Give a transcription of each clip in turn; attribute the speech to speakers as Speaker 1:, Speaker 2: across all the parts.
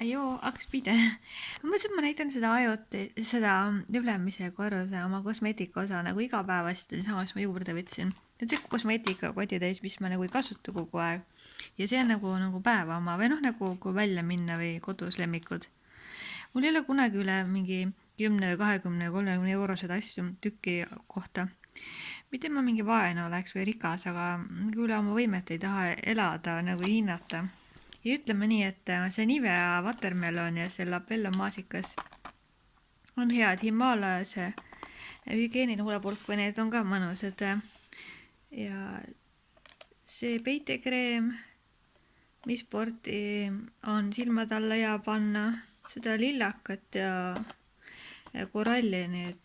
Speaker 1: Joo, hakkas pide. Ma mõtlesin, et ma näitan seda ülemise korruse oma kosmeetika osa nagu igapäevasti, samas ma juurde võtsin. Et see kosmeetika kotitäis, mis ma nagu ei kasuta kogu aeg. Ja see on nagu päeva oma või nagu kui välja minna või kodus lemmikud. Mul ei ole kunagi üle mingi 10 või 20 või 30 eurosed asju tüki kohta. Mitte ma mingi vaene oleks või rikas, aga üle oma võimet ei taha elada nagu hinnata. Ja ütleme nii, et see Nivea Watermelon ja see Labello maasikas on head. Himaalase hügieeniline huulepulk või need on ka mõnusad. Ja see peitekreem, mis sporti on silmad alla hea panna, seda lillakat ja koralli need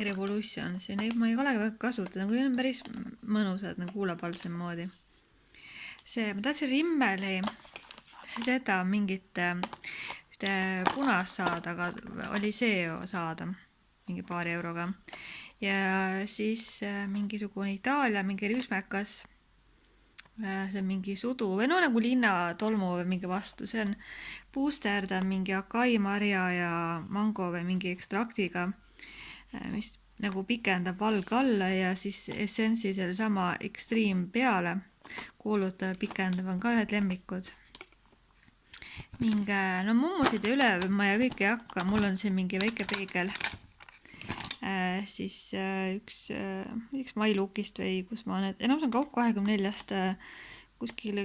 Speaker 1: Revolution, see neid ma ei olegi väga kasutada, kui on päris mõnusad nagu huulepalsem moodi. Ma tahtsin Rimmeli seda mingit ühte punast saada, aga oli see saada mingi paari euroga. Ja siis mingisugune Itaalia mingi rüsmekas, see on mingi sudu või nagu linnatolmu või mingi vastu, see on booster, ta on mingi akai marja ja mango või mingi ekstraktiga, mis nagu pikendab valge alla ja siis essentsi selle sama Extreme peale kuulutab pikendab on ka ühed lemmikud. Ning no mummusid ja üle ma ja kõik ei hakka, mul on siin mingi väike peegel. Siis üks My Lookist või kus ma olen, see on kaup 24-st kuskil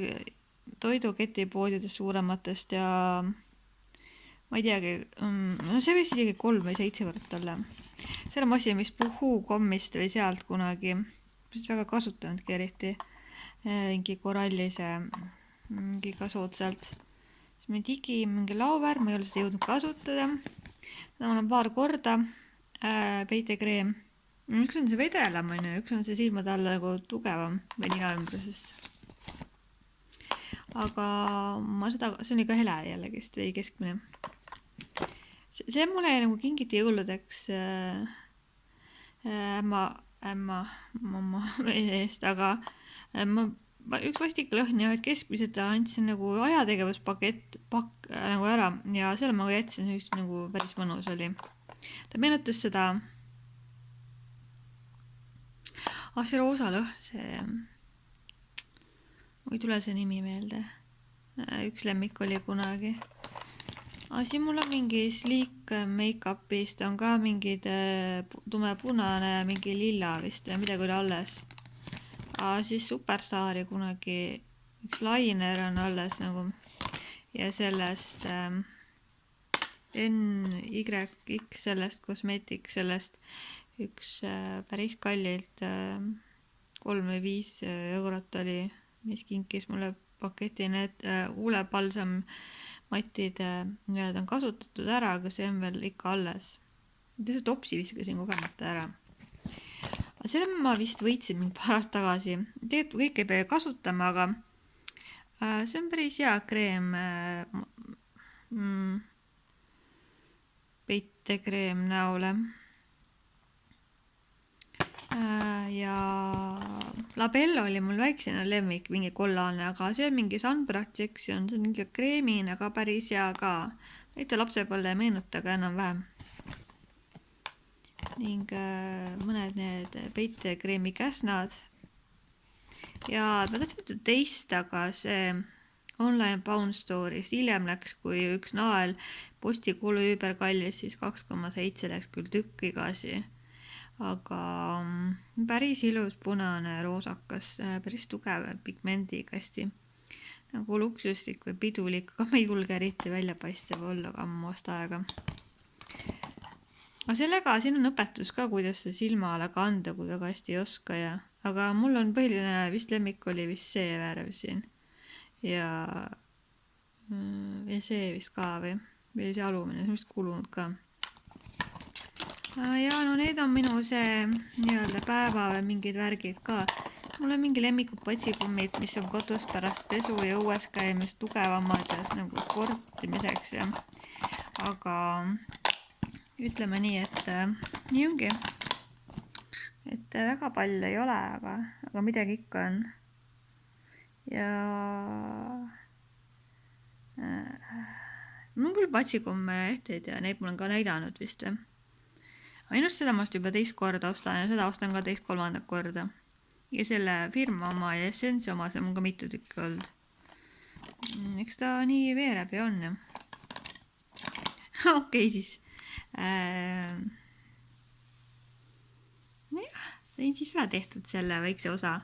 Speaker 1: toiduketipoodidest suurematest ja ma ei teagi, no see võis isegi 3 või 7 võrrat olla. Selle ma ostsin vist Puhuu kommist või sealt kunagi, mis väga kasutanudki eriti mingi korallise mingi kasud sealt. Siis mingi lauväär, ma ei ole seda jõudnud kasutada. Seda ma olen paar korda peitekreem. Üks on see vedelam, üks on see silmade alla nagu tugevam või nina ümbrusesse. Aga see on ikka hele jällegist või keskmine. See mulle nagu kingiti jõuludeks mamma eest, aga ma üks vastiklõhn ja keskmiselt andsin nagu ajategevuspakett nagu ära ja selle ma jätsin, see just nagu päris mõnus oli. Ta meenutas seda see roosa lõhn, see ei tule see nimi meelde. Üks lemmik oli kunagi. Siin mul on mingi Sleek make-upist, on ka mingid tumepunane, mingi lilla vist või midagi oli alles. Siis Superstaari kunagi üks liner on alles nagu ja sellest NYX sellest Cosmetics sellest üks päris kallilt 3 või 5 eurot oli, mis kinkis mulle paketi need huulepalsam matid need on kasutatud ära, aga see on veel ikka alles. See topsi viskasin kogemata ära. Aga selle ma vist võitsin mingi paar aastat tagasi. Tegelikult kõik ei pea kasutama, aga see on päris hea kreem. Peitekreem näole. Ja Labello oli mul väiksena lemmik, mingi kollane, aga see on mingi Sunbrat Section, see on mingi kreemin, aga päris hea ka. Näite lapsepõlle ei meenuta ka enam vähem. Ning mõned need peitekreemi käsnad. Ja ma tahtsin teist, aga see online Pound Store'is hiljem läks, kui üks nael postikulu üüberkallis, siis 2,7 läks küll tükk igasi. Aga päris ilus punane roosakas, päris tugev pigmendiga hästi nagu luksuslik või pidulik, aga ma ei julge eriti välja paistev olla ka ammu aasta aega. Aga sellega siin on õpetus ka, kuidas silma alla kanda, kui väga hästi ei oska ja aga mul on põhiline vist lemmik oli vist see värv siin ja see vist ka või see alumine, see on vist kulunud ka. Ja no need on minu see nii-öelda päeva või mingid värgid ka. Mul on mingi lemmikud patsikummid, mis on kodus pärast pesu ja õues käimist tugevamad ja nagu sportimiseks ja aga ütleme nii, et nii ongi. Et väga palju ei ole, aga midagi ikka on. Ja mul on küll patsikumme ehteid ja neid mul on ka näidanud vist või. ainult seda ma juba teist korda ostan ja seda ostan ka teist-kolmandat korda. ja selle firma oma ja Essensi oma, see on mul ka mitu tükki olnud. Eks ta nii veereb ja on. Okei, siis. Nojah, sain siis ära tehtud selle väikse osa.